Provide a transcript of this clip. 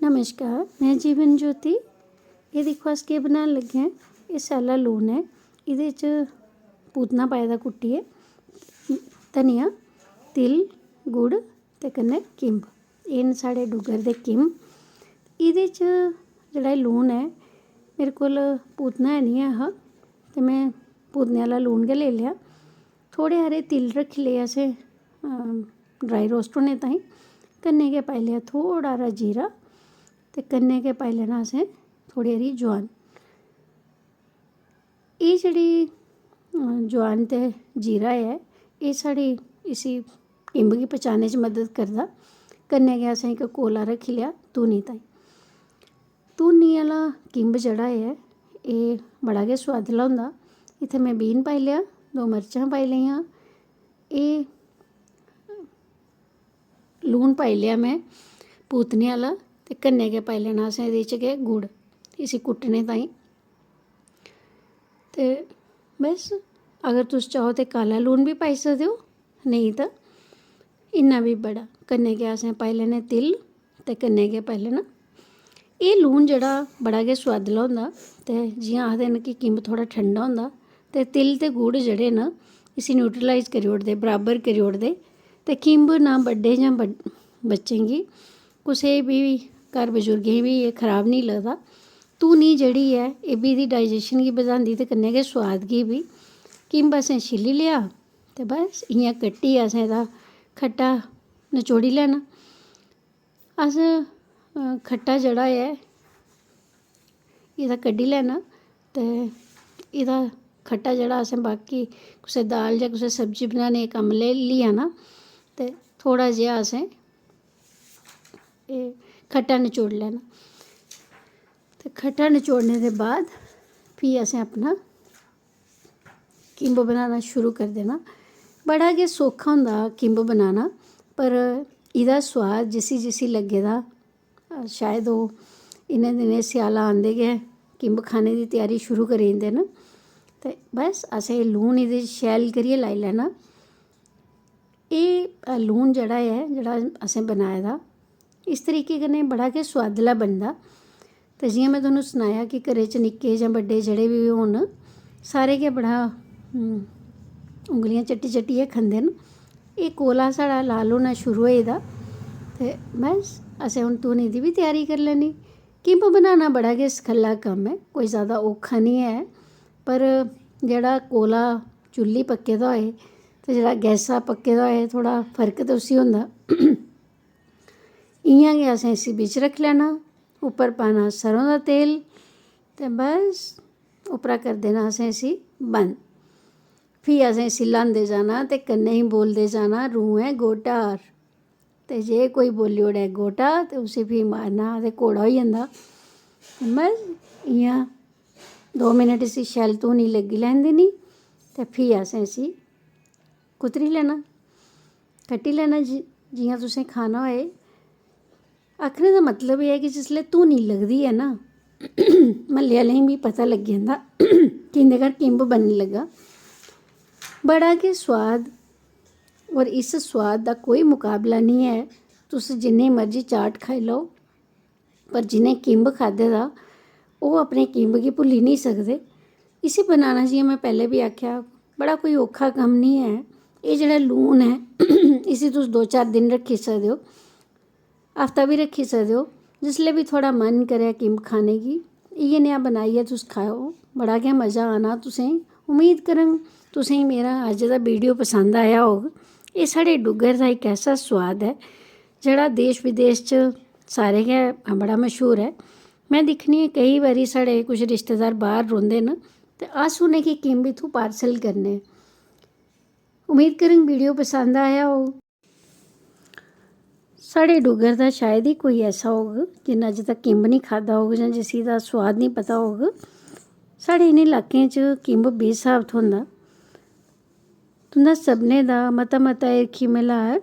नमस्कार, मैं जीवन ज्योति। ये देखो अस केह् बनान लगे हैं। ये सैल्ला लून है, इहदे च पूतना पाए दा कुट्टियै, धनिया, तिल, गुड़ ते कन्नै किम्ब। एह् न साढ़े डुग्गर दे किम्ब। इहदे च जेह्ड़ा लून है, मेरे कोल पूतना है नहीं हा ते मैं पूतने आह्ला लून गै लेई लेआ। थोड़े हारे तिल रक्खी ले असें ड्राई रोस्ट होने ताईं। कन्नै गै पाई लेआ थोड़ा हारा जीरा ते कन्नै गै पाई लैना असें थोड़ी हारी जवैन। एह् जेह्ड़ी जवैन ते जीरा है, एह् साढ़ी इसी किम्ब गी पचाने च मदद करदा। कन्नै गै असें इक कोला रक्खी लेआ धूनी ताईं। धूनी आह्ला किम्ब जेह्ड़ा ऐ एह् बड़ा गै सोआदला होंदा। इत्थै मैं बीन पाई लेआ, 2 मर्चां पाई लेइयां। एह् लून पाई लेआ मैं पूतने आह्ला ते कन्नै गै पाई लैना असें एह्दे च गै गुड़, इसी कुट्टने ताईं। ते बस अगर तुस चाहो ते काला लून भी पाई सकदे हो, नेईं तां इन्ना बी बड़ा। कन्नै गै असें पाई लैने तिल ते कन्नै गै पाई लैना। एह् लून जेह्ड़ा बड़ा गै सोआदला होंदा ते जियां आखदे न कि किम्ब थोह्ड़ा ठंडा होंदा ते तिल ते गुड़ जेह्ड़े न इसी न्यूट्रलाइज करी ओड़दे, बराबर करी ओड़दे। ते किम्ब ना बड्डे जां बच्चें गी, कुसै बी घर बजुर्गें गी बी एह् खराब निं लगदा। धूनी जेह्ड़ी ऐ एह् बी एह्दी डाइजेशन गी बधांदी ते कन्नै गै सोआद गी बी। किम्ब असें छिल्ली लेआ ते बस इ'यां कट्टियै असें एह्दा खट्टा नचोड़ी लैना। अस खट्टा जेह्ड़ा ऐ एह्दा कड्ढी लैना ते एह्दा खट्टा जेह्ड़ा असें बाकी कुसै दाल जां कुसै सब्जी बनाने कम्म लेई आना ते थोड़ा जेहा असें एह् खट्टा नचोड़ी लैना। ते खट्टा नचोड़ने दे बाद फ्ही असें अपना किम्ब बनाना शुरू करी देना। बड़ा गै सौखा होंदा किम्ब बनाना, पर एह्दा सोआद जिसी जिसी लग्गे दा शायद ओह् इ'नें दिनें स्याला आंदे गै किम्ब खाने दी त्यारी शुरू करी दिंदे न। ते बस असें लून एह्दे च शैल करियै लाई लैना। एह् लून जेह्ड़ा ऐ, जेह्ड़ा असें बनाए दा, इस तरीके कन्नै बड़ा गै सोआदला बनदा। ते जियां मैं तुहानूं सनाया कि घरै च निक्के जां बड्डे जेह्ड़े बी होन, सारे गै बड़ा उंगलियां चट्टी चट्टियै खंदे न। एह् कोला साढ़ा लाल होना शुरू होई दा ते बस असें हून धूनी दी बी त्यारी करी लैनी। किम्ब बनाना बड़ा गै सखल्ला कम्म ऐ, कोई ज़्यादा औखा निं ऐ। पर जेह्ड़ा कोला चुल्ली पक्के दा होए ते जेह्ड़ा गैसा पक्के दा होए, थोह्ड़ा फर्क ते उसी होंदा। इ'यां गै असें इसी बिच्च रक्खी लैना, उप्पर पाना सरेआं दा तेल ते बस उप्परा करी देना असें इसी बंद। फ्ही असें इसी ल्हांदे जाना ते कन्नै ही बोलदे जाना रूं ऐ गोटार। ते जे कोई बोली ओड़ै गोटा ते उसी फ्ही मारना ते घोड़ा होई जंदा। बस इ'यां 2 मिनट इसी शैल धूनी लग्गी लैन देनी ते फ्ही असें इसी कुतरी लैना, कट्टी लैना जियां तुसें खाना होए। आखने दा मतलब एह् ऐ कि जिसलै धूनी लगदी ऐ ना, म्हल्ले आह्लें गी बी पता लग्गी जंदा कि इं'दे घर किम्ब बनन लगा। बड़ा गै सोआद, होर इस सोआद दा कोई मुकाबला निं ऐ। तुस जिन्ने मर्जी चाट खाई लैओ, पर जि'नें किम्ब खाद्धे दा ओह् अपने किम्ब गी भुल्ली निं सकदे। इसी बनाना जियां मैं पैह्लें बी आखेआ, बड़ा कोई औखा कम्म निं ऐ। एह् जेह्ड़ा लून ऐ इसी तुस 2-4 दिन रक्खी सकदे हो, हफ्ता बी रक्खी सकदे हो। जिसलै बी थुआढ़ा मन करै किम्ब खाने गी, इ'यै नेहा बनाइयै तुस खाओ, बड़ा गै मज़ा आना तुसेंगी। उम्मीद करङ तुसेंगी मेरा अज्ज दा वीडियो पसंद आया होग। एह् साढ़े डुग्गर दा इक ऐसा सोआद ऐ जेह्ड़ा देश विदेश च सारे गै बड़ा मश्हूर ऐ। मैं दिक्खनी आं केईं बारी साढ़े कुछ रिश्तेदार बाह्र रौंह्दे न ते अस उ'नेंगी किम्ब इत्थूं पार्सल करने। उम्मीद करङ वीडियो पसंद आया होग। साढ़े डुग्गर दा शायद ही कोई ऐसा होग जिन्नै अज्ज तक किम्ब निं खाद्धा होग जां जिसी दा सोआद निं पता होग। साढ़े इ'नें इलाकें च किम्ब बेस्हाब थ्होंदा। तुं'दा सभनें दा मता मता हिरखी मल्हार।